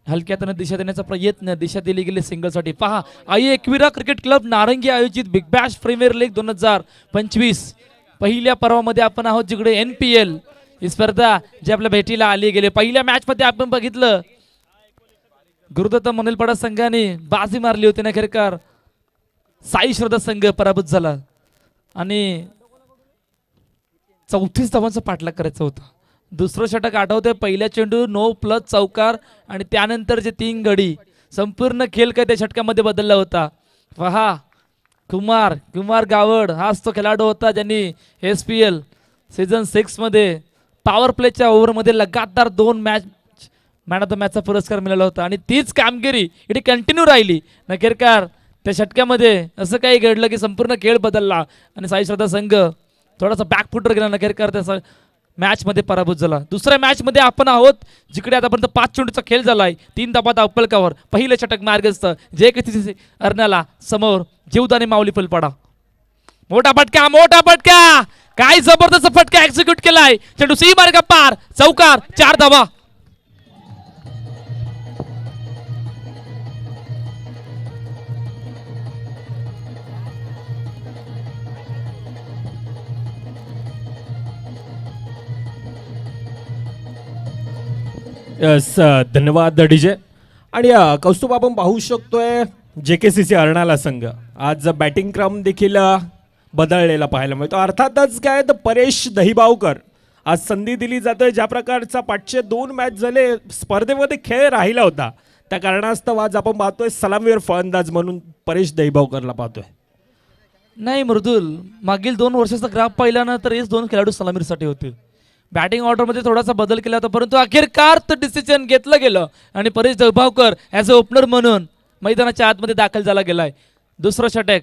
हलक्यातनं दिशा देण्याचा प्रयत्न, दिशा दिली गेली सिंगलसाठी. पहा, आई एकविरा क्रिकेट क्लब नारंगी आयोजित बिग बॅश प्रीमियर लीग 2025 पहिल्या पर्वामध्ये आपण आहोत, जिकडे NPL ही स्पर्धा जी आपल्या भेटीला आली गेली. पहिल्या मॅच मध्ये आपण बघितलं गुरुदत्त मनलपाडा संघाने बाजी मारली होती. नखेरकार साई श्रद्धा संघ पराभूत झाला आणि 34 धावांचा पाठलाग करायचा होता. दुसरं षटक आठवतंय, पहिल्या चेंडू 9+ चौकार आणि त्यानंतर जे 3 गडी, संपूर्ण खेळ काय त्या षटकामध्ये बदलला होता. पहा, कुमार गावड हाच तो खेळाडू होता ज्यांनी SPL सीझन 6 मध्ये पॉवर प्लेच्या ओव्हरमध्ये लगातार 2 मॅच मॅन ऑफ द मॅचचा पुरस्कार मिळाला होता आणि तीच कामगिरी इथे कंटिन्यू राहिली. नखेरकार त्या षटकामध्ये असं काही घडलं की संपूर्ण खेळ बदलला आणि साई श्रद्धा संघ थोडासा बॅकफुटर गेला. नखेरकार त्या मॅच मध्ये पराभूत झाला. दुसऱ्या मॅच मध्ये आपण आहोत, जिकडे आतापर्यंत 5 चेंडूचा खेळ झालाय. 3 धावा धावफलकावर. पहिलं षटक मार्गस्थ, जे किती अर्नाला समोर जीवदानी माऊली फलपाडा. मोठा फटका, काय जबरदस्त फटका एक्झिक्यूट केलाय. चेंडू सी मार्ग पार, चौकार, 4 धावा. धन्यवाद डीजे. आणि कौस्तुभ, आपण पाहू शकतोय JKCC अर्नाला संघ आज बॅटिंग क्रम देखील बदललेला पाहायला मिळतो. अर्थातच काय तर परेश दहिबावकर आज संधी दिली जाते. ज्या प्रकारचा पाठचे 2 मॅच झाले स्पर्धेमध्ये खेळ राहिला होता, त्या कारणास्तव आज आपण पाहतोय सलामीवर फलंदाज म्हणून परेश दहिबावकरला पाहतोय. नाही मृदुल, मागील 2 वर्षाचा ग्राफ पाहिला ना तर हेच 2 खेळाडू सलामीसाठी होते. बॅटिंग ऑर्डर मध्ये थोडासा बदल केला होता, परंतु अखेरकार तर डिसिजन घेतलं गेलं आणि परेश दहिबावकर ॲज अ ओपनर म्हणून मैदानाच्या आतमध्ये दाखल झाला गेलाय. दुसरं षटक,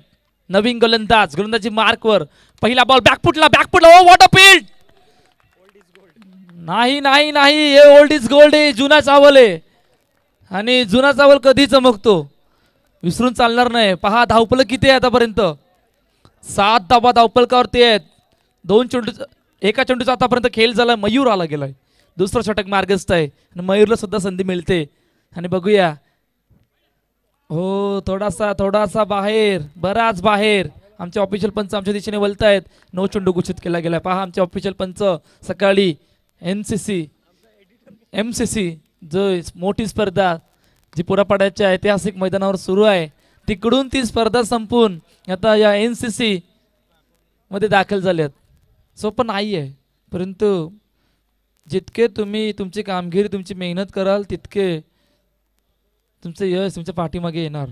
नवीन गोलंदाजी मार्कवर. पहिला बॉल बॅकफुटला. Oh what a field. नाही, हे ओल्ड इज गोल्ड आहे, जुना चावल आहे आणि जुना चावल कधी चमकतो, विसरून चालणार नाही. पहा, धावफलक किती आहे आतापर्यंत? 7 धावा धावफलकावरती आहेत. 2 चेंडू, एका चेंडूचा आतापर्यंत खेळ झाला. मयूर आला गेलाय. दुसरं षटक मार्गस्थ आहे आणि मयूरला सुद्धा संधी मिळते. आणि बघूया, हो थोडासा बाहेर, बराच बाहेर. आमचे ऑफिशियल पंच आमच्या दिशेने वलत आहेत. 9 चेंडू घोषित केला गेलाय. पहा, आमचे ऑफिशियल पंच सकाळी MCC जो मोठी स्पर्धा जी पुरापाड्याच्या ऐतिहासिक मैदानावर सुरू आहे, तिकडून ती स्पर्धा संपून आता या NCC मध्ये दाखल झाल्यात. सोपं नाही आहे, परंतु जितके तुम्ही तुमची कामगिरी, तुमची मेहनत कराल, तितके तुमचं यश तुमच्या पाठीमागे येणार.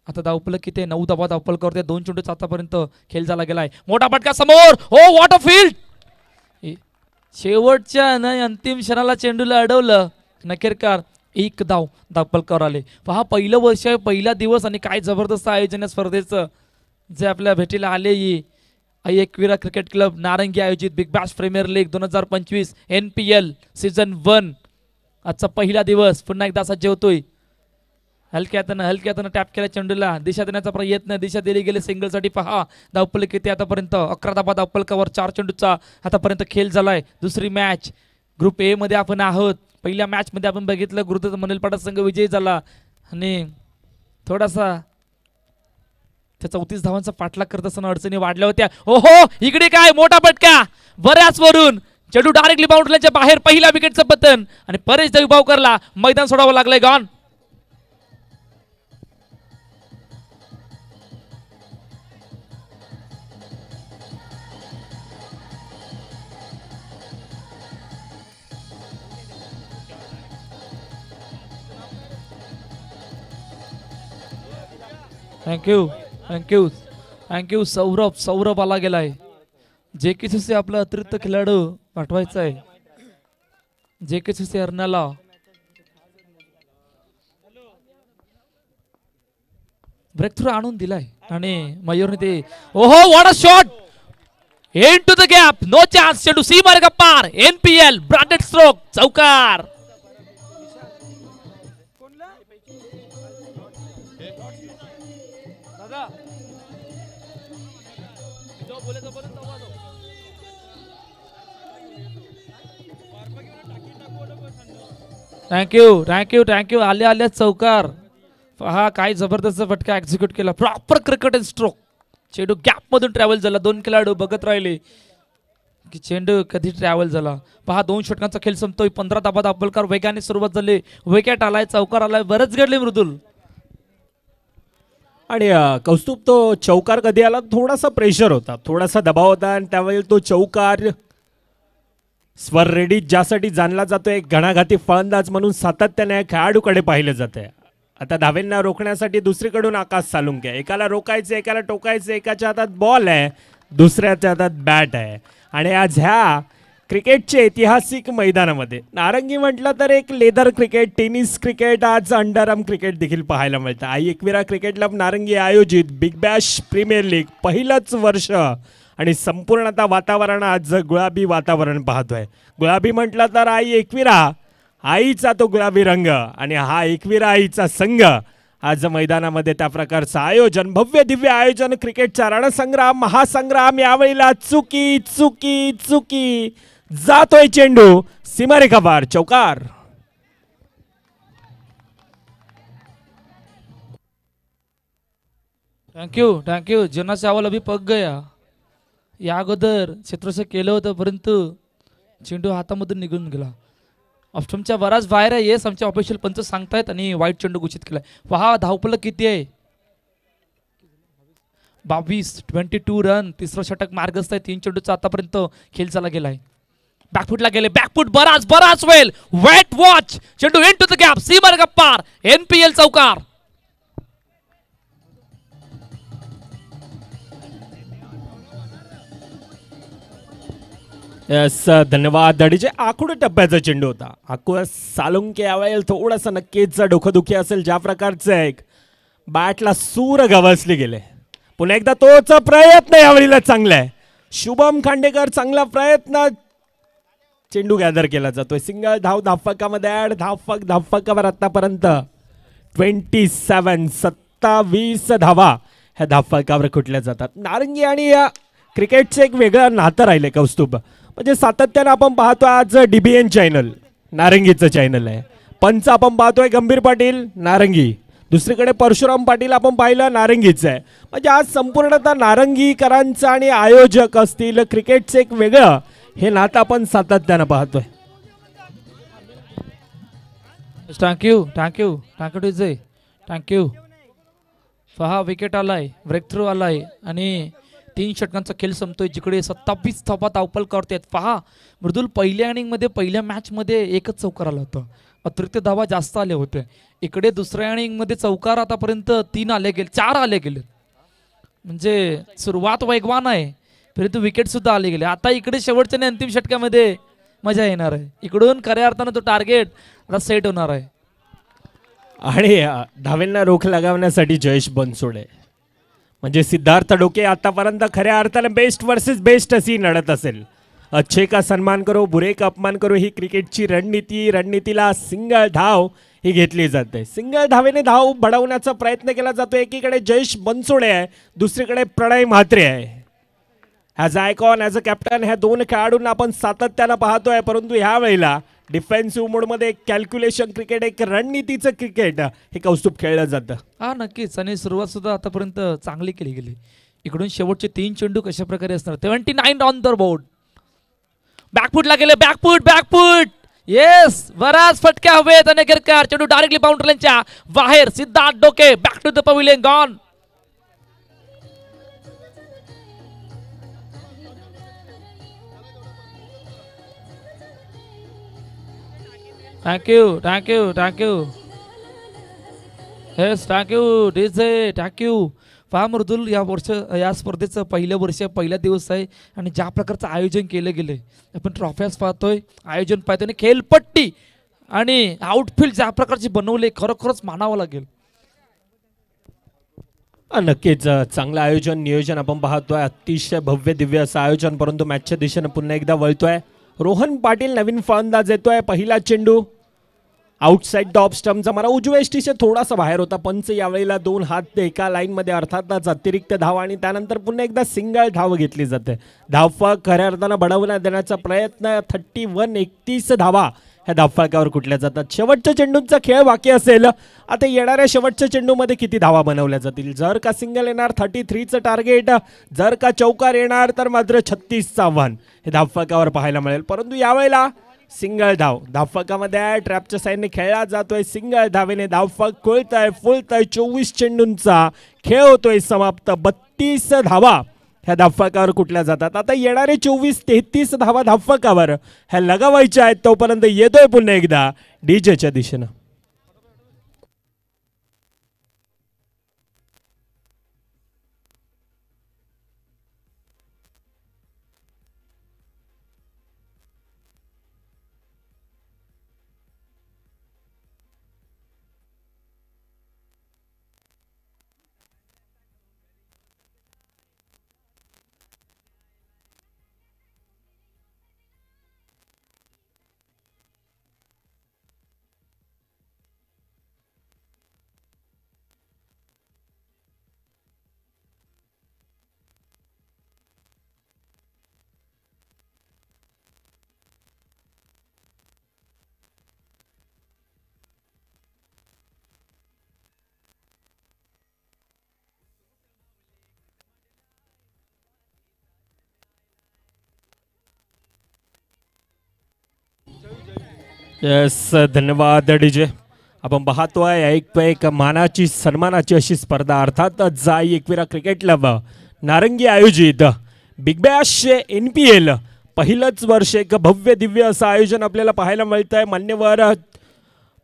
आता धावफलक किती? 9 धावा धावफलकावरती. 2 चेंडूचा आतापर्यंत खेळ झाला गेलाय. मोठा फटका समोर. हो व्हॉट अ फील्ड. शेवटच्या अंतिम क्षणाला चेंडूला अडवलं. नखेरकार 1 धावफलकावर आले. पहा, पहिलं वर्ष आहे, पहिला दिवस आणि काय जबरदस्त आयोजन या स्पर्धेचं जे आपल्या भेटीला आले. एकविरा क्रिकेट क्लब नारंगी आयोजित big bash premier league 2025 NPL season 1 आजचा पहिला दिवस पुन्हा एकदा असा जेवतोय. हलक्यातनं टॅप केल्या चेंडूला दिशा देण्याचा प्रयत्न, दिशा दिली गेली सिंगलसाठी. पहा, धावफलक किती आतापर्यंत? 11 धावा धावफलकावर. 4 चेंडूचा आतापर्यंत खेळ झालाय. दुसरी मॅच ग्रुप A मध्ये आपण आहोत. पहिल्या मॅच मध्ये आपण बघितलं गुरुदत्त मनलपाडा संघ विजयी झाला आणि थोडासा त्या 34 धावांचा पाठलाग करत असताना अडचणी वाढल्या होत्या. ओहो, इकडे काय मोठा फटका बऱ्याच वरून. चेंडू डायरेक्टली बाउंड्रीच्या बाहेर. पहिल्या विकेटचं पतन आणि परेश दहिबावकरला मैदान सोडावं लागलंय. गॉन. थँक्यू. सौरभ आला गेलाय. JKCC आपला अतिरिक्त खेळाडू पाठवायचा आहे. JKCC अर्नाला ब्रेक थ्रू आणून दिलाय आणि मयूरने ते. ओहो, what a shot. Into the gap. No chance. चेंडू सी मार्ग पार. NPL ब्रँडेड स्ट्रोक, चौकार. Thank you thank you thank you. आले आले चौकार. पहा काय जबरदस्त फटका एक्झिक्यूट केला. Proper cricket and stroke. चेंडू गॅप मधून ट्रॅव्हल झाला. दोन खेळाडू बघत राहिले की चेंडू कधी ट्रॅव्हल झाला. पहा 2 षटकांचा खेळ संपतोय. 15 धाबा दाबलकर वेगाने सुरुवात झाली. विकेट आलाय, चौकार आलाय, बरंच घडले मृदुल. आणि कौस्तुभ तो चौकार कधी आला थोडासा प्रेशर होता, थोडासा दबाव होता आणि त्यावेळी तो चौकार स्वर रेडी ज्यासाठी जाणला जातोय एक घणाघाती फलंदाज म्हणून सातत्याने खेळाडूकडे पाहिलं जातंय. आता धावेंना रोखण्यासाठी दुसरीकडून आकाश सालुंके. एकाला रोखायचं, एकाला टोकायचं. एकाच्या हातात बॉल आहे, दुसऱ्याच्या हातात बॅट आहे. आणि आज ह्या क्रिकेटच्या ऐतिहासिक मैदानामध्ये नारंगी म्हटलं तर एक लेदर क्रिकेट, टेनिस क्रिकेट, आज अंडरआर्म क्रिकेट देखील पाहायला मिळतं. आई एकविरा क्रिकेट क्लब नारंगी आयोजित बिग बॅश प्रीमियर लीग पहिलंच वर्ष आणि संपूर्णतः वातावरण आज गुलाबी वातावरण पाहतोय. गुलाबी म्हटलं तर आई एकविरा, आईचा तो गुलाबी रंग आणि हा एकविरा आईचा संघ आज मैदानामध्ये त्या प्रकारचं आयोजन, भव्य दिव्य आयोजन, क्रिकेटचा रणसंग्राम, महासंग्राम. यावेळेला चुकी चुकी चुकी जातोय चेंडू सीमारेखा पार, चौकार. Thank you thank you. जना चावल अभी पक गया. या अगोदर क्षेत्ररक्षक केलं होतं परंतु चेंडू हातामधून निघून गेला. ऑप्शनच्या बराच बाहेर आहे. येस, आमचे ऑफिशियल पंच सांगतायत आणि वाईट चेंडू घोषित केलाय. पहा धावफलक किती आहे, 22, 22 रन. तिसरं षटक मार्गस्थ आहे. 3 चेंडूचा आतापर्यंत खेळ चालला गेलाय. बॅकफुटला गेले, बॅकफुट बराच वेल. वेट वॉच, चेंडू into the gap, seamer गप्पार, NPL चौकार. यस, धन्यवाद डीजे. आखूड टप्प्याचा चेंडू होता. आखूड सालुंके यावेळेला थोडंसं नक्कीच डोकंदुखी असेल. ज्या प्रकारचं एक बॅटला सूर गवसले गेले. पुन्हा एकदा तोच प्रयत्न यावेळेला चांगला आहे. शुभम खांडेकर चांगला प्रयत्न. चेंडू गॅदर केला जातोय. सिंगल धाव धावफकामध्ये ऍड. धावफकावर आतापर्यंत 27 धावा ह्या धावफकावर कुठल्या जातात. नारंगी आणि या क्रिकेटचं एक वेगळं नातं राहिलंय कौस्तुभ. म्हणजे सातत्यानं आपण पाहतो आज DBN चॅनल नारंगीचं चॅनल आहे. पंच आपण पाहतोय गंभीर पाटील नारंगी, दुसरीकडे परशुराम पाटील आपण पाहिलं नारंगीचं आहे. म्हणजे आज संपूर्णतः नारंगीकरांचं आणि आयोजक असतील क्रिकेटचं एक वेगळं हे नातं आपण सातत्यानं पाहतोय. Thank you thank you thank you DJ thank you. पहा विकेट आलाय, ब्रेक थ्रू आलाय आणि 3 षटकांचा खेळ संपतोय. जिकडे 27 धावा धावपल करतायत. पहा मृदुल, पहिल्या इनिंगमध्ये पहिल्या मॅचमध्ये एकच चौकार आला होता. अतिरिक्त धावा जास्त आले होते. इकडे दुसऱ्या इनिंगमध्ये चौकार आतापर्यंत 3 आले गेले, 4 आले गेले. म्हणजे सुरुवात वेगवान आहे परंतु विकेट सुद्धा आले गेले. आता इकडे शेवटच्या अंतिम षटकामध्ये मजा येणार आहे. इकडून खऱ्या अर्थानं तो टार्गेट आता सेट होणार आहे. आणि धावेंना रोख लगावण्यासाठी जयेश बनसोडे म्हणजे सिद्धार्थ डोके आतापर्यंत खऱ्या अर्थाने बेस्ट वर्सेस बेस्ट अशी लढत असेल. अच्छे का सन्मान करो, बुरे का अपमान करो ही क्रिकेटची रणनीती. रणनीतीला सिंगल धाव ही घेतली जाते. सिंगल धावेने धाव बढवण्याचा प्रयत्न केला जातो. एकीकडे जयेश बनसोडे आहे, दुसरीकडे प्रणय म्हात्रे आहे. As icon, as a captain ह्या 2 खेळाडूंना आपण सातत्यानं पाहतोय. परंतु ह्या वेळेला डिफेन्सिव्ह मोडमध्ये एक कॅल्क्युलेशन क्रिकेट, एक रणनीतीचं क्रिकेट हे कौस्तुभ खेळलं जातं. हा नक्कीच. आणि सुरुवात सुद्धा आतापर्यंत चांगली केली गेली. इकडून शेवटचे 3 चेंडू कशा प्रकारे असणार. 79 ऑन द बोर्ड. बॅकफुटला गेले, बॅकफुट. येस, बराच फटक्या हवेत आणि गिरकार. चेंडू डायरेक्टली बाउंड्रीच्या बाहेर. Siddharth Doke back to the pavilion, gone. Thank you yes thank you DJ thank you. पहा मृदुल, या स्पर्धेचं पहिलं वर्ष, पहिला दिवस आहे आणि ज्या प्रकारचं आयोजन केलं गेलं, आपण ट्रॉफ्याज पाहतोय, आयोजन पाहतोय आणि खेळपट्टी आणि आउटफील्ड ज्या प्रकारचे बनवले, खरोखरच मानावं लागेल. नक्कीच चांगलं आयोजन, नियोजन आपण पाहतोय. अतिशय भव्य दिव्य असं आयोजन. परंतु मॅचच्या दिशेनं पुन्हा एकदा वळतोय. रोहन पाटील नवीन फलंदाज येतोय. पहिला चेंडू आउटसाइड द ऑफ स्टम्पचा मला उजव्या एसटीच्या थोडासा बाहेर होता. पंच यावेळेला 2 हात एका लाईनमध्ये अर्थातच अतिरिक्त धाव आणि त्यानंतर पुन्हा एकदा सिंगल धाव घेतली जाते. धावफलक खऱ्या अर्थानं बढवण्यात देण्याचा प्रयत्न. 31 धावा ह्या धावफलकावर कुठल्या जातात. शेवटच्या चेंडूंचा खेळ बाकी असेल. आता येणाऱ्या शेवटच्या चेंडूमध्ये किती धावा बनवल्या जातील. जर का सिंगल येणार 33चं टार्गेट, जर का चौकार येणार तर मात्र 36चं आव्हान हे धावफलकावर पाहायला मिळेल. परंतु यावेळेला सिंगल धाव धावफलकामध्ये ट्रॅपच्या साईडने खेळला जातोय. सिंगल धावेने धावफलक फुलतय 24 चेंडूंचा खेळ होतोय समाप्त. 32 धावा ह्या धावफलकावर कुठल्या जातात. आता येणारे 24-33 धावा धावफलकावर ह्या लगावायच्या आहेत. तोपर्यंत येतोय पुन्हा एकदा डीजेच्या दिशेनं. येस, धन्यवाद डीजे. आपण पाहतोय एक मानाची सन्मानाची अशी स्पर्धा अर्थातच जाई एकविरा क्रिकेट क्लब नारंगी आयोजित बिग बॅश NPL पहिलंच वर्ष एक भव्य दिव्य असं आयोजन आपल्याला पाहायला मिळत आहे. मान्यवर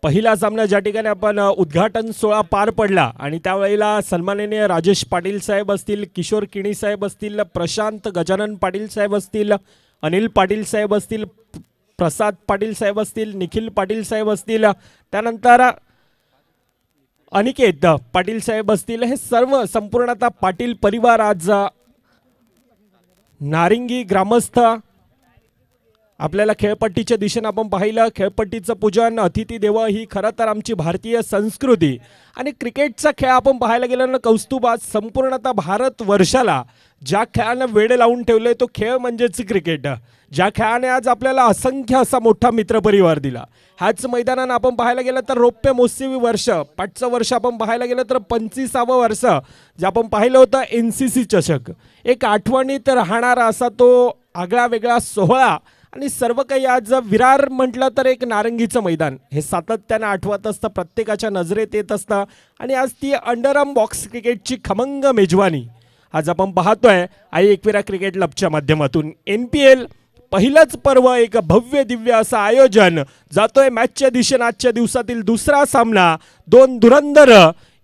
पहिला सामना ज्या ठिकाणी आपण उद्घाटन सोहळा पार पडला आणि त्यावेळेला सन्माननीय राजेश पाटील साहेब असतील, किशोर किणी साहेब असतील, प्रशांत गजानन पाटील साहेब असतील, अनिल पाटील साहेब असतील, प्रसाद पाटील साहेब असतील, निखिल पाटील साहेब असतील, त्यानंतर अनिकेत पाटील साहेब असतील, हे सर्व संपूर्ण आता पाटील परिवार आज नारिंगी ग्रामस्थ आपल्याला खेळपट्टीच्या दिशेने आपण पाहिलं. खेळपट्टीचं पूजन, अतिथी देव ही खरं तर आमची भारतीय संस्कृती आणि क्रिकेटचा खेळ आपण पाहायला गेलो ना कौस्तुभ, आज संपूर्णतः भारत वर्षाला ज्या खेळानं वेळ लावून ठेवलंय तो खेळ म्हणजेच क्रिकेट. ज्या खेळाने आज आपल्याला असंख्य असा मोठा मित्रपरिवार दिला. ह्याच मैदानानं आपण पाहायला गेलं तर रौप्य महोत्सवी वर्ष, पाठचं वर्ष आपण पाहायला गेलं तर 25वं वर्ष जे आपण पाहिलं होतं NCC चषक, एक आठवणीत राहणारा असा तो आगळा वेगळा सोहळा आणि सर्व काही. आज विरार म्हटलं तर एक नारंगीचं मैदान हे सातत्यानं आठवत असतं, प्रत्येकाच्या नजरेत येत असतं आणि आज ती अंडरआर्म बॉक्स क्रिकेटची खमंग मेजवानी आज आपण पाहतोय आई एकविरा क्रिकेट क्लबच्या माध्यमातून. NPL पहिलंच पर्व, एक भव्य दिव्य असं आयोजन जातोय मॅचच्या दिशेने. आजच्या दिवसातील दुसरा सामना, 2 धुरंधर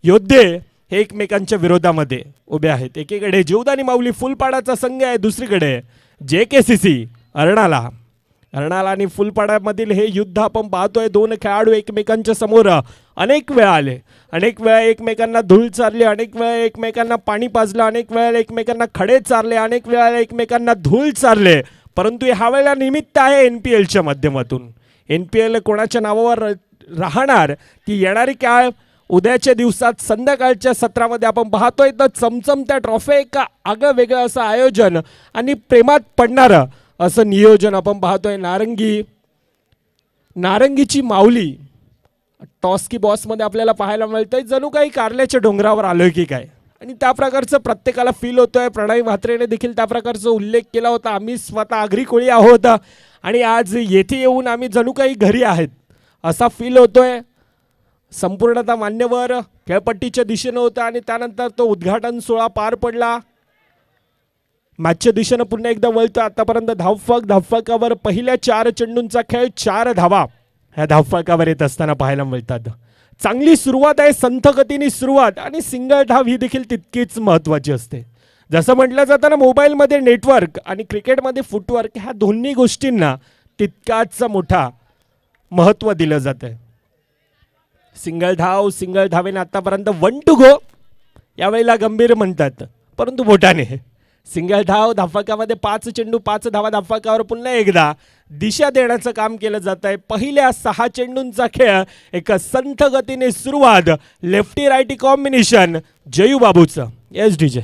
योद्धे हे एकमेकांच्या विरोधामध्ये उभे आहेत. एकीकडे जीवदानी माऊली फुलपाडाचा संघ आहे, दुसरीकडे JKCC अर्णाला आणि फुलपाड्यामधील हे युद्ध आपण पाहतोय. 2 खेळाडू एकमेकांच्या समोर अनेक वेळा आले, अनेक वेळा एकमेकांना धूळ चारले, अनेक वेळा एकमेकांना पाणी पाजलं, अनेक वेळा एकमेकांना खडे चारले, अनेक वेळा एकमेकांना धूळ चारले. परंतु ह्या वेळेला निमित्त आहे NPLच्या माध्यमातून. NPL कोणाच्या नावावर राहणार ती येणारी काळ उद्याच्या दिवसात संध्याकाळच्या सत्रामध्ये आपण पाहतोय. तर चमचमत्या ट्रॉफी, एक आगळं वेगळं असं आयोजन आणि प्रेमात पडणारं असं नियोजन आपण पाहतोय. नारंगीची माऊली टॉस की बॉसमध्ये आपल्याला पाहायला मिळतंय. जणू काही कारल्याच्या डोंगरावर आलोय की काय, आणि त्या प्रकारचं प्रत्येकाला फील होतोय. प्रणय म्हात्रेने देखील त्या प्रकारचा उल्लेख केला होता. आम्ही स्वतः आगरी कोळी आहोत आणि आज येथे येऊन आम्ही जणू काही घरी आहेत असा फील होतोय. संपूर्णतः मान्यवर खेळपट्टीच्या दिशेनं होता आणि त्यानंतर तो उद्घाटन सोहळा पार पडला. मॅचच्या दिशेनं पुन्हा एकदा वळतो. आतापर्यंत धावफलकावर पहिल्या 4 चेंडूंचा खेळ 4 धावा ह्या धावफलकावर येत असताना पाहायला मिळतात. चांगली सुरुवात आहे, संथ गतीने सुरुवात, आणि सिंगल धाव ही देखील तितकीच महत्त्वाची असते. जसं म्हटलं जातं ना, मोबाईलमध्ये नेटवर्क आणि क्रिकेटमध्ये फुटवर्क ह्या दोन्ही गोष्टींना तितकाच मोठा महत्त्व दिलं जातं. सिंगल धावेने आतापर्यंत 1 to go यावेळेला गंभीर म्हणतात, परंतु बोटाने सिंगल धाव धावफलकामध्ये 5 चेंडू 5 धावा धावफलकावर पुन्हा एकदा दिशा देण्याचं काम केलं जात आहे. पहिल्या 6 चेंडूंचा खेळ एक संथ गतीने सुरुवात. लेफ्टी रायटी कॉम्बिनेशन जयू बाबूचं. Yes DJ.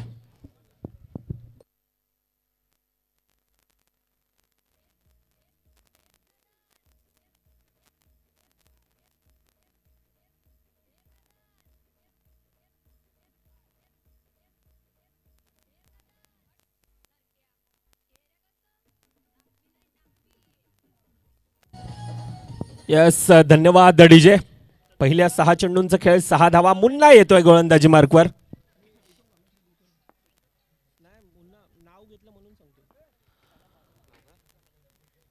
यस धन्यवाद डीजे. पहिल्या 6 चेंडूंचा खेळ 6 धावा. मुन्ना येतोय गोलंदाजी मार्कवर.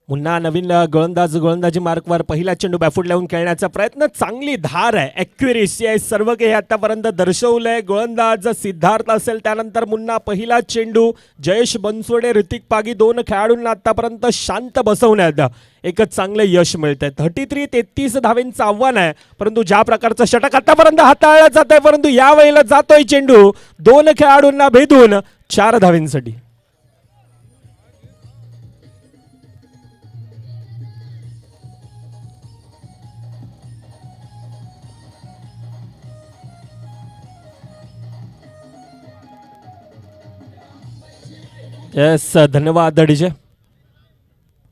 मुन्ना नवीन गोलंदाजी मार्कवर. पहिला चेंडू बॅफूट लावून खेळण्याचा प्रयत्न. चांगली धार आहे, ॲक्युरेसी आहे, सर्व काही आतापर्यंत दर्शवलंय. गोलंदाज सिद्धार्थ असेल, त्यानंतर मुन्ना. पहिला चेंडू जयेश बनसोडे, ऋतिक पागी 2 खेळाडूंना आतापर्यंत शांत बसवण्यात एकच चांगलं यश मिळतंय. 33 धावेंचं आव्हान आहे, परंतु ज्या प्रकारचं षटक आतापर्यंत हाताळलं जात आहे, परंतु यावेळेला जातोय चेंडू 2 खेळाडूंना भेदून 4 धावेंसाठी. यस धन्यवाद डीजे.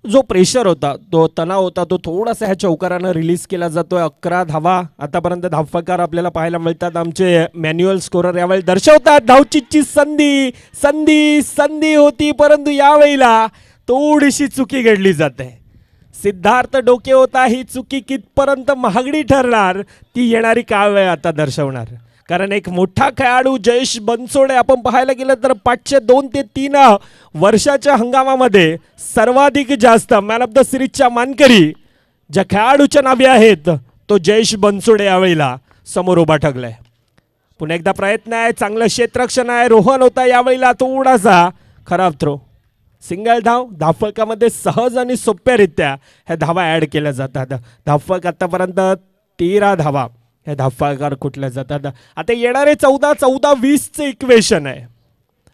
जो प्रेशर होता, तो तणाव होता, तो थोडासा ह्या चौकारानं रिलीज केला जातोय. 11 धावा आतापर्यंत धावफलकार आपल्याला पाहायला मिळतात. आमचे मॅन्युअल स्कोरर यावेळी दर्शवतात धावचीची संधी संधी संधी होती, परंतु यावेळेला थोडीशी चुकी घडली जाते. सिद्धार्थ डोके होता. ही चुकी कितपर्यंत महागडी ठरणार ती येणारी काळ वेळ आता दर्शवणार. कारण एक मोठा खेळाडू जयेश बनसोडे आपण पाहायला गेलं तर 502 ते 3 वर्षाच्या हंगामामध्ये सर्वाधिक जास्त मॅन ऑफ द सिरीजच्या मानकरी ज्या खेळाडूच्या नावे आहेत, तो जयेश बनसोडे यावेळेला समोर उभा ठगलाय. पुन्हा एकदा प्रयत्न आहे, चांगलं क्षेत्ररक्षण आहे. रोहन होता यावेळेला थोडासा खराब थ्रो. सिंगल धाव धावफलकामध्ये सहज आणि सोप्यारित्या ह्या धावा ॲड केल्या जातात. धावफलक आतापर्यंत 13 धावा ह्या धावफलकार कुठल्या जातात. आता येणारे 14-14-20चे इक्वेशन आहे.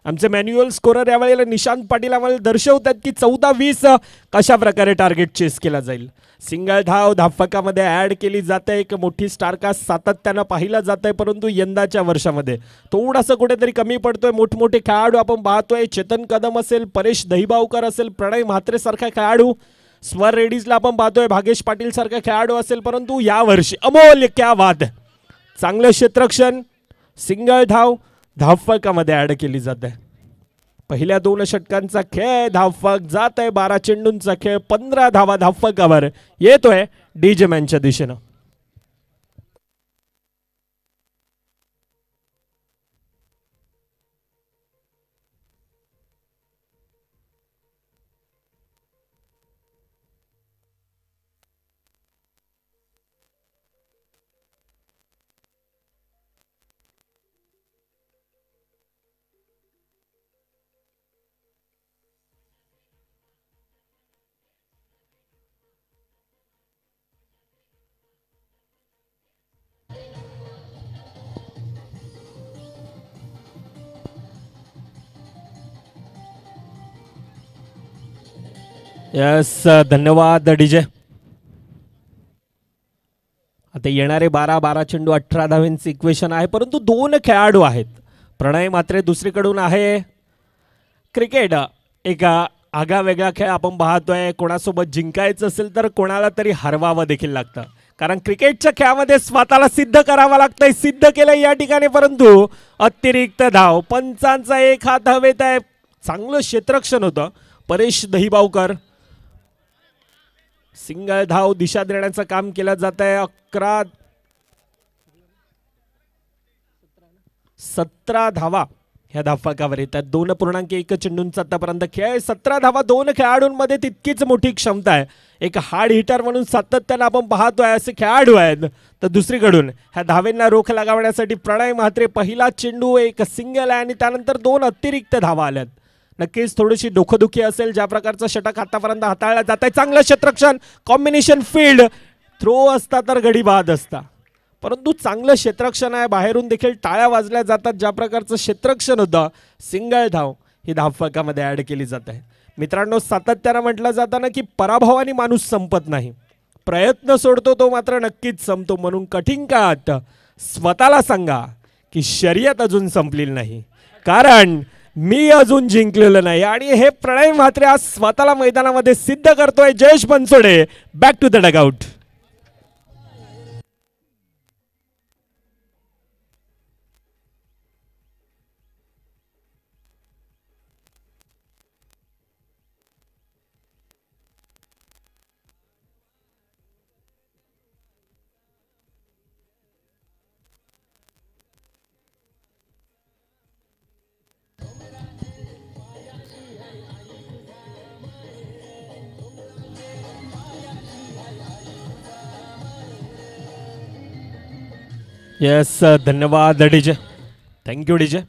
आमचे मॅन्युअल स्कोरर यावेळेला निशांत पाटील आम्हाला दर्शवतात की 14-20 कशा प्रकारे टार्गेट चेस केला जाईल. सिंगल धाव धावफलकामध्ये ॲड केली जाते. एक मोठी स्टारकास्ट सातत्यानं पाहिला जात आहे, परंतु यंदाच्या वर्षामध्ये थोडासा कुठेतरी कमी पडतोय. मोठमोठे खेळाडू आपण पाहतोय. चेतन कदम असेल, परेश दहिबावकर असेल, प्रणय म्हात्रे सारखा खेळाडू, स्वर रेडीजला आपण पाहतोय, भागेश पाटील सारखा खेळाडू असेल, परंतु यावर्षी अमोल क्या बात, चांगलं क्षेत्ररक्षण. सिंगल धाव धावफलकामध्ये ॲड केली जाते. पहिल्या 2 षटकांचा खेळ धावफलक जात आहे. 12 चेंडूंचा खेळ 15 धावा धावफलकावर येतोय डीजे मॅनच्या दिशेनं. यस धन्यवाद डीजे. आता येणारे 12 चेंडू 18 धावेंचे इक्वेशन आहे, परंतु 2 खेळाडू आहेत. प्रणय मात्रे दुसरीकडून आहे. क्रिकेट एक आगळा वेगळा खेळ आपण पाहतोय. कोणासोबत जिंकायचं असेल तर कोणाला तरी हरवावं देखील लागतं, कारण क्रिकेटच्या खेळामध्ये स्वतःला सिद्ध करावं लागतंय. सिद्ध केलं या ठिकाणी, परंतु अतिरिक्त धाव. पंचांचा एक हात हवेत आहे. चांगलं क्षेत्ररक्षण होतं. परेश दहिबावकर. सिंगल धाव दिशा देण्याचं काम केलं जात आहे. 17 धावा ह्या धावफलकावर येतात. 2.1 चेंडूंचा आतापर्यंत खेळ. 17 धावा 2 खेळाडूंमध्ये तितकीच मोठी क्षमता आहे. एक हार्ड हिटर म्हणून सातत्यानं आपण पाहतोय असे खेळाडू आहेत. तर दुसरीकडून ह्या धावेंना रोख लगावण्यासाठी प्रणय म्हात्रे. पहिला चेंडू एक सिंगल आहे आणि त्यानंतर 2 अतिरिक्त धावा आल्यात. नक्कीच थोडीशी डोकदुखी असेल ज्या प्रकारचं षटक आतापर्यंत हाताळलं जात आहे. चांगलं क्षेत्ररक्षण, कॉम्बिनेशन फील्ड. थ्रो असता तर गडी बाद असता, परंतु चांगलं क्षेत्ररक्षण आहे. बाहेरून देखील टाळ्या वाजल्या जातात ज्या प्रकारचं क्षेत्ररक्षण होतं. सिंगल धाव ही धावफलकामध्ये ॲड केली जात आहे. मित्रांनो, सातत्यानं म्हटलं जातं ना की पराभवाने माणूस संपत नाही, प्रयत्न सोडतो तो मात्र नक्कीच संपतो. म्हणून कठीण काळात स्वतःला सांगा की शर्यत अजून संपलेली नाही, कारण मी अजून जिंकलेलं नाही. आणि हे प्रणय म्हात्रे आज स्वतःला मैदानामध्ये सिद्ध करतोय. Jayesh Bansode back to the dugout. Yes, धन्यवाद डीजे, थँक्यू डीजे.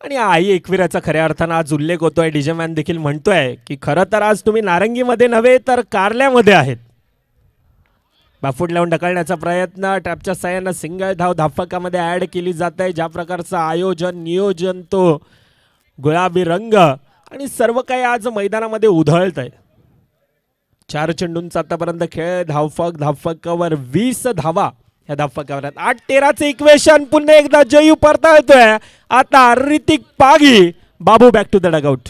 आणि आई एकविराचा खऱ्या अर्थानं आज उल्लेख होतोय. डीजे मॅन देखील म्हणतोय की खरं तर आज तुम्ही नारंगीमध्ये नव्हे तर कारल्यामध्ये आहेत. बाफूट लावून ढकलण्याचा प्रयत्न, टॅपच्या साह्यानं सिंगल धाव धावफलकामध्ये ॲड केली जात आहे. ज्या प्रकारचं आयोजन नियोजन, तो गुलाबी रंग आणि सर्व काही आज मैदानामध्ये उधळत आहे. 4 चेंडूंचा आतापर्यंत खेळ, धावफलकावर 20 धावा या धावफलकावर. 8-13चे इक्वेशन पुन्हा एकदा जयू परतळतोय. आता Hrithik Pagi, Babu back to the dugout.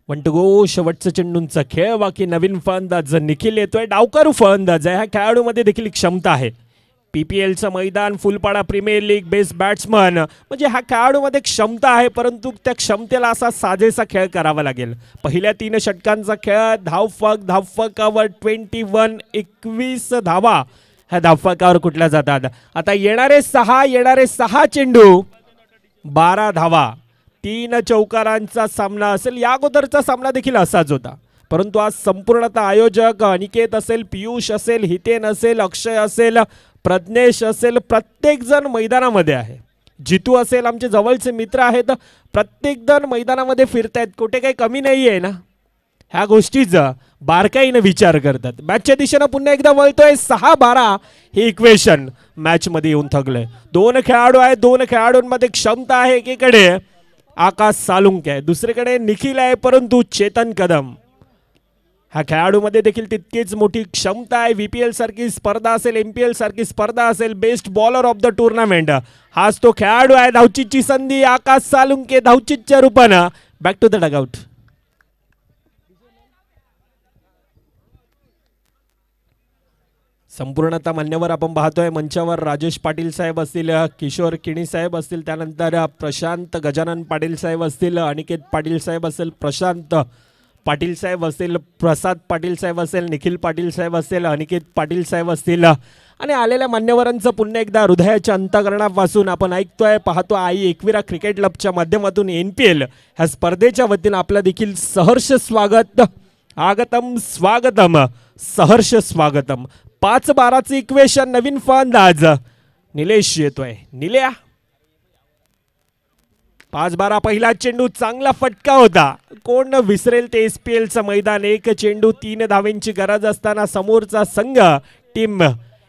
One two go. शेवटचं चेंडूंचा खेळ. बाकी नवीन फलंदाज निखिल येतोय. डावकरू फलंदाज आहे. ह्या खेळाडूमध्ये देखील क्षमता आहे. PPLचं मैदान, फुलपाडा प्रीमियर लीग, बेस्ट बॅट्समन, म्हणजे ह्या खेळाडूमध्ये क्षमता आहे, परंतु त्या क्षमतेला असा साजेसा खेळ करावा लागेल. पहिल्या 3 षटकांचा खेळ, धावफलकावर 21 धावा ह्या धावफलकावर कुठल्या जातात. आता येणारे 6 चेंडू 12 धावा, 3 चौकारांचा सामना असेल. या अगोदरचा सामना देखील असाच होता, परंतु आज संपूर्णतः आयोजक अनिकेत असेल, पियुष असेल, हितेन असेल, अक्षय असेल, प्रज्ञेश असेल, प्रत्येक जण मैदानामध्ये आहे. जितू असेल, आमचे जवळचे मित्र आहेत, प्रत्येक जण मैदानामध्ये फिरतायत. कुठे काही कमी नाही आहे ना. ह्या गोष्टीचा बारकाईने विचार करतात. मॅचच्या दिशेनं पुन्हा एकदा वळतोय. 6-12 हे इक्वेशन मॅचमध्ये येऊन थकलंय. 2 खेळाडू आहेत, 2 खेळाडूंमध्ये क्षमता आहे. एकीकडे आकाश सालुंके आहे, दुसरीकडे निखिल आहे, परंतु चेतन कदम ह्या खेळाडूमध्ये देखील तितकीच मोठी क्षमता आहे. VPL सारखी स्पर्धा असेल, MPL सारखी स्पर्धा असेल, best bowler of the tournament हाच तो खेळाडू आहे. धावचीची संधी, आकाश सालुंके धावचीच्या रूपानं बॅक टू द डगआउट. संपूर्णतः मान्यवर आपण पाहतोय मंचावर. राजेश पाटील साहेब असतील, किशोर किणी साहेब असतील, त्यानंतर प्रशांत गजानन पाटील साहेब असतील, अनिकेत पाटील साहेब असेल, प्रशांत पाटील साहेब असतील, प्रसाद पाटील साहेब असेल, निखिल पाटील साहेब असतील, अनिकेत पाटील साहेब असतील. आणि आलेल्या मान्यवरांचं पुन्हा एकदा हृदयाच्या अंतःकरणापासून आपण ऐकतोय, पाहतो. आई एकविरा क्रिकेट क्लबच्या माध्यमातून NPL ह्या स्पर्धेच्या वतीनं आपलं देखील सहर्ष स्वागत. आगतम स्वागतम, सहर्ष स्वागतम. 5-12चं इक्वेशन. नवीन फलंदाज निलेश येतोय. निल्या 5-12 पहिला चेंडू, चांगला फटका होता. कोण विसरेल ते SPLचं मैदान. 1 चेंडू 3 धावेंची गरज असताना समोरचा संघ टीम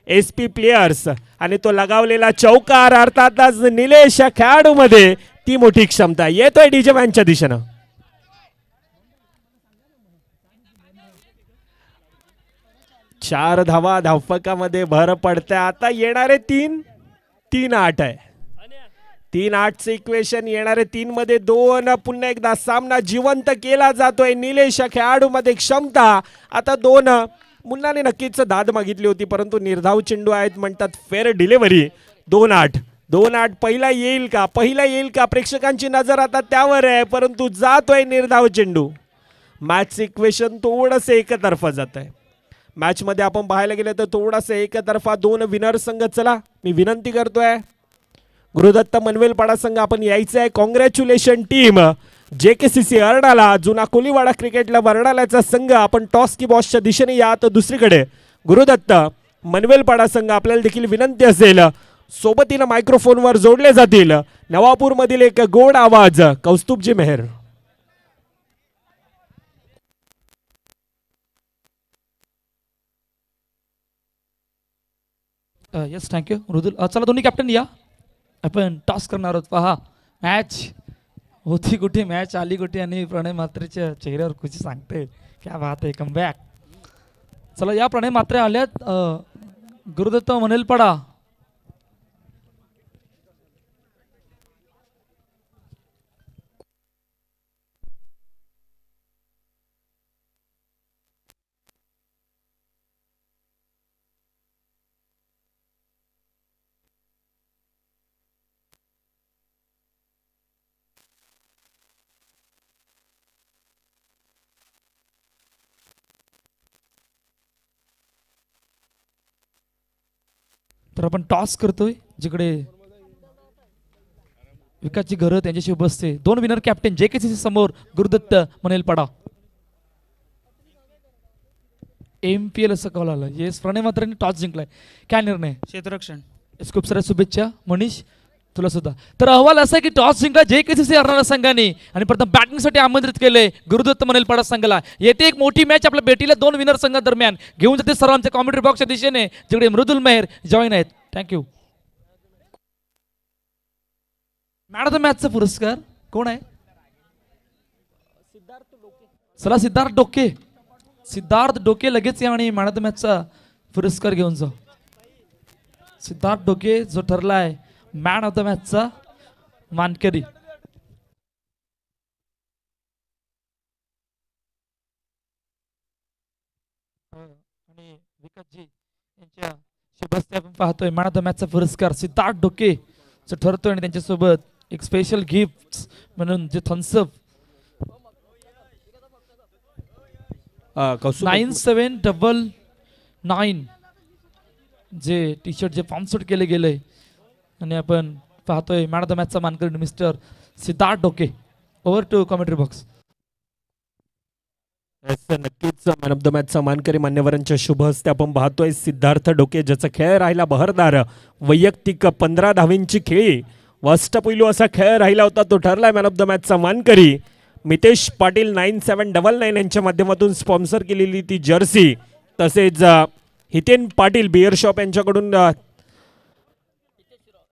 SP प्लेयर्स आणि तो लगावलेला चौकार. अर्थातच निलेश या खेळाडूमध्ये ती मोठी क्षमता. येतोय डीजे मॅनच्या दिशेनं. 4 धावा धावफलकामध्ये भर पडते. आता येणारे 3-8 आहे. 3-8चे इक्वेशन. येणारे 3 मध्ये 2. पुन्हा एकदा सामना जिवंत केला जातोय. निलेश खेळाडूमध्ये क्षमता. आता 2 मुन्नाने नक्कीच दाद मागितली होती, परंतु निर्धाव चेंडू आहेत म्हणतात. Fair delivery. 2-8 पहिला येईल का प्रेक्षकांची नजर आता त्यावर आहे, परंतु जातोय निर्धाव चेंडू. मॅच इक्वेशन थोडंसं एकतर्फा जात आहे. मॅच मध्ये आपण पाहायला गेलं तर थोडासा एकतर्फा 2 विनर संघ. चला मी विनंती करतोय गुरुदत्त मनवेलपाडा संघ आपण यायचं आहे. कॉंग्रॅच्युलेशन टीम JKCC अर्डाला जुना कोलीवाडा क्रिकेटला वर्णाल्याचा संघ आपण टॉस की बॉसच्या दिशेने या. तर दुसरीकडे गुरुदत्त मनवेलपाडा संघ आपल्याला देखील विनंती असेल सोबतीनं मायक्रोफोनवर जोडले जातील. नवापूर मधील एक गोड आवाज कौस्तुभजी मेहर. येस थँक्यू मृदुल. चला दोन्ही कॅप्टन या आपण टॉस करणार आहोत. पहा मॅच होती कुठे मॅच आली कुठे आणि प्रणय म्हात्रेच्या चेहऱ्यावर खुशी सांगते क्या बात आहे कमबॅक. चला या प्रणय म्हात्रे आल्यात गुरुदत्त मनवेलपाडा. तर आपण टॉस करतोय जिकडे विकासची घरं त्यांच्याशी बसते. 2 विनर कॅप्टन JKCC समोर गुरुदत्त मनवेलपाडा. MPL असं कॉल आला. येस प्रणय म्हात्रेंनी टॉस जिंकलाय. काय निर्णय? क्षेत्ररक्षण. खूप साऱ्या शुभेच्छा मनीष तुला सुद्धा. तर अहवाल असा आहे की टॉस जिंकला JKCC अर्नाळा संघाने आणि प्रथम बॅटिंगसाठी आमंत्रित केले गुरुदत्त मनवेलपाडा संघाला. येथे एक मोठी मॅच आपल्या भेटीला 2 विनर संघादरम्यान घेऊन जाते सर्वांच्या कॉमेंट्री बॉक्सच्या दिशेने जिकडे मृदुल मेहर जॉईन आहेत. थँक्यू. मॅन ऑफ द मॅचचा पुरस्कार कोण आहे? चला सिद्धार्थ डोके. सिद्धार्थ डोके लगेच या आणि मॅन ऑफ द मॅचचा पुरस्कार घेऊन जा. सिद्धार्थ डोके जो ठरलाय मॅन ऑफ द मॅचचा मानकरी. आणि विकासजी यांच्या शुभ हस्ते आपण पाहतोय मॅन ऑफ द मॅचचा पुरस्कार सिद्धार्थ डोके जो ठरतोय आणि त्यांच्यासोबत एक स्पेशल गिफ्ट म्हणून जे थम्सअप 9799 जे टी शर्ट जे फॉर्मसूट केले गेले आणि आपण पाहतोय मॅन ऑफ द मॅचचा मानकरी mister Siddharth Doke. Over to commentary box. नक्कीच मॅन ऑफ द मॅचचा मानकरी मान्यवरांच्या शुभ हस्ते आपण पाहतोय सिद्धार्थ डोके ज्याचा खेळ राहिला बहरदार. वैयक्तिक 15 धावींची खेळी वष्टपैलू असा खेळ राहिला होता. तो ठरलाय मॅन ऑफ द मॅचचा मानकरी. मितेश पाटील 9799 यांच्या माध्यमातून स्पॉन्सर केलेली ती जर्सी तसेच हितेन पाटील बिअर शॉप यांच्याकडून